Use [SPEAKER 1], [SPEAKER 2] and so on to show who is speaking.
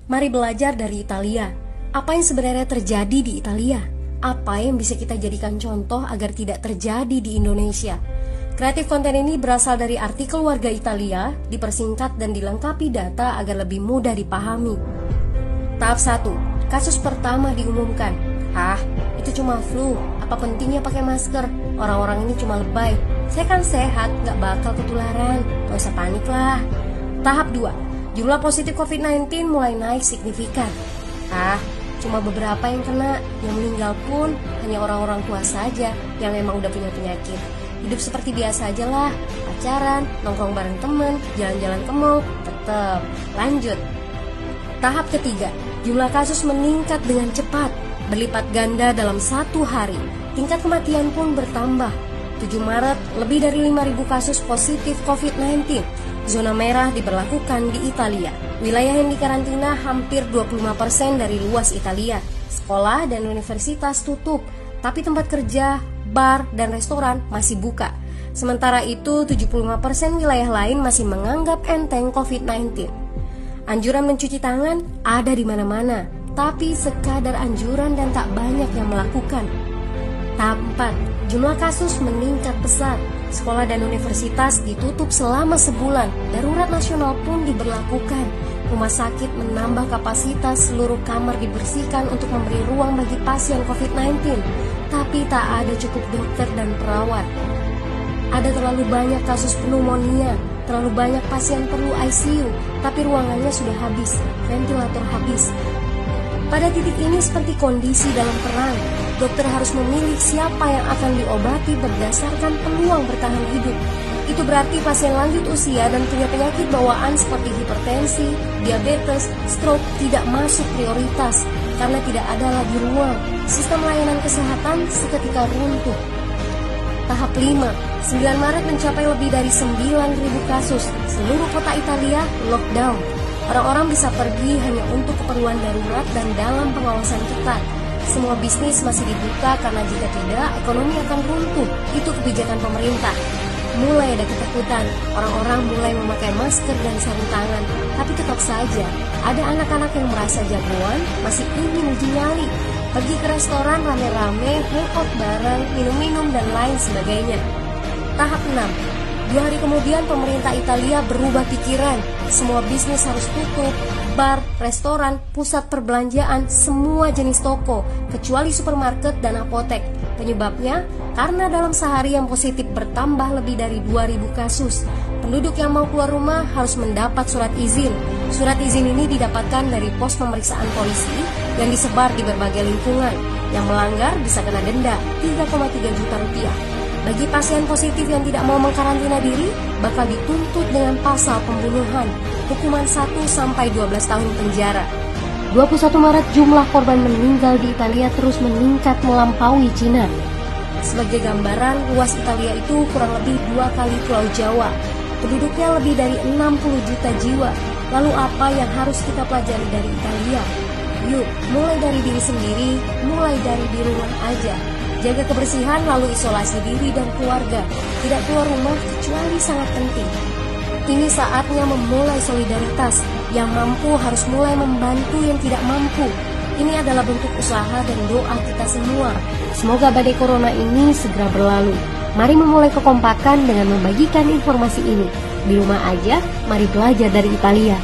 [SPEAKER 1] Mari belajar dari Italia. Apa yang sebenarnya terjadi di Italia? Apa yang bisa kita jadikan contoh agar tidak terjadi di Indonesia? Kreatif konten ini berasal dari artikel warga Italia, dipersingkat dan dilengkapi data agar lebih mudah dipahami. Tahap 1. Kasus pertama diumumkan. Itu cuma flu. Apa pentingnya pakai masker? Orang-orang ini cuma lebay. Saya kan sehat, gak bakal ketularan. Gak usah panik lah. Tahap 2. Jumlah positif COVID-19 mulai naik signifikan. Cuma beberapa yang kena. Yang meninggal pun hanya orang-orang tua saja yang memang udah punya penyakit. Hidup seperti biasa aja lah. Pacaran, nongkrong bareng temen, jalan-jalan ke mall, tetap lanjut. Tahap ketiga. Jumlah kasus meningkat dengan cepat, berlipat ganda dalam 1 hari. Tingkat kematian pun bertambah. 7 Maret, lebih dari 5.000 kasus positif COVID-19. Zona merah diberlakukan di Italia. Wilayah yang dikarantina hampir 25% dari luas Italia. Sekolah dan universitas tutup, tapi tempat kerja, bar, dan restoran masih buka. Sementara itu, 75% wilayah lain masih menganggap enteng COVID-19. Anjuran mencuci tangan ada di mana-mana, tapi sekadar anjuran dan tak banyak yang melakukan. Tahap 4. Jumlah kasus meningkat pesat. Sekolah dan universitas ditutup selama sebulan. Darurat nasional pun diberlakukan. Rumah sakit menambah kapasitas, seluruh kamar dibersihkan untuk memberi ruang bagi pasien COVID-19. Tapi tak ada cukup dokter dan perawat. Ada terlalu banyak kasus pneumonia, terlalu banyak pasien perlu ICU, tapi ruangannya sudah habis, ventilator habis. Pada titik ini seperti kondisi dalam perang. Dokter harus memilih siapa yang akan diobati berdasarkan peluang bertahan hidup. Itu berarti pasien lanjut usia dan punya penyakit bawaan seperti hipertensi, diabetes, stroke tidak masuk prioritas karena tidak ada lagi ruang. Sistem layanan kesehatan seketika runtuh. Tahap 5. 9 Maret mencapai lebih dari 9.000 kasus. Seluruh kota Italia lockdown. Orang-orang bisa pergi hanya untuk keperluan darurat dan dalam pengawasan ketat. Semua bisnis masih dibuka karena jika tidak, ekonomi akan runtuh. Itu kebijakan pemerintah. Mulai ada ketakutan, orang-orang mulai memakai masker dan sarung tangan. Tapi tetap saja, ada anak-anak yang merasa jagoan, masih ingin uji nyali. Pergi ke restoran rame-rame, hangout bareng, minum-minum dan lain sebagainya. Tahap 6. 2 hari kemudian pemerintah Italia berubah pikiran. Semua bisnis harus tutup, bar, restoran, pusat perbelanjaan, semua jenis toko, kecuali supermarket dan apotek. Penyebabnya, karena dalam sehari yang positif bertambah lebih dari 2.000 kasus. Penduduk yang mau keluar rumah harus mendapat surat izin. Surat izin ini didapatkan dari pos pemeriksaan polisi yang disebar di berbagai lingkungan. Yang melanggar bisa kena denda 3,3 juta rupiah. Bagi pasien positif yang tidak mau mengkarantina diri, bakal dituntut dengan pasal pembunuhan, hukuman 1-12 tahun penjara. 21 Maret jumlah korban meninggal di Italia terus meningkat melampaui Cina. Sebagai gambaran, luas Italia itu kurang lebih 2 kali Pulau Jawa. Penduduknya lebih dari 60 juta jiwa. Lalu apa yang harus kita pelajari dari Italia? Yuk, mulai dari diri sendiri, mulai dari di rumah aja. Jaga kebersihan lalu isolasi diri dan keluarga. Tidak keluar rumah kecuali sangat penting. Ini saatnya memulai solidaritas. Yang mampu harus mulai membantu yang tidak mampu. Ini adalah bentuk usaha dan doa kita semua. Semoga badai corona ini segera berlalu. Mari memulai kekompakan dengan membagikan informasi ini. Di rumah aja, mari belajar dari Italia.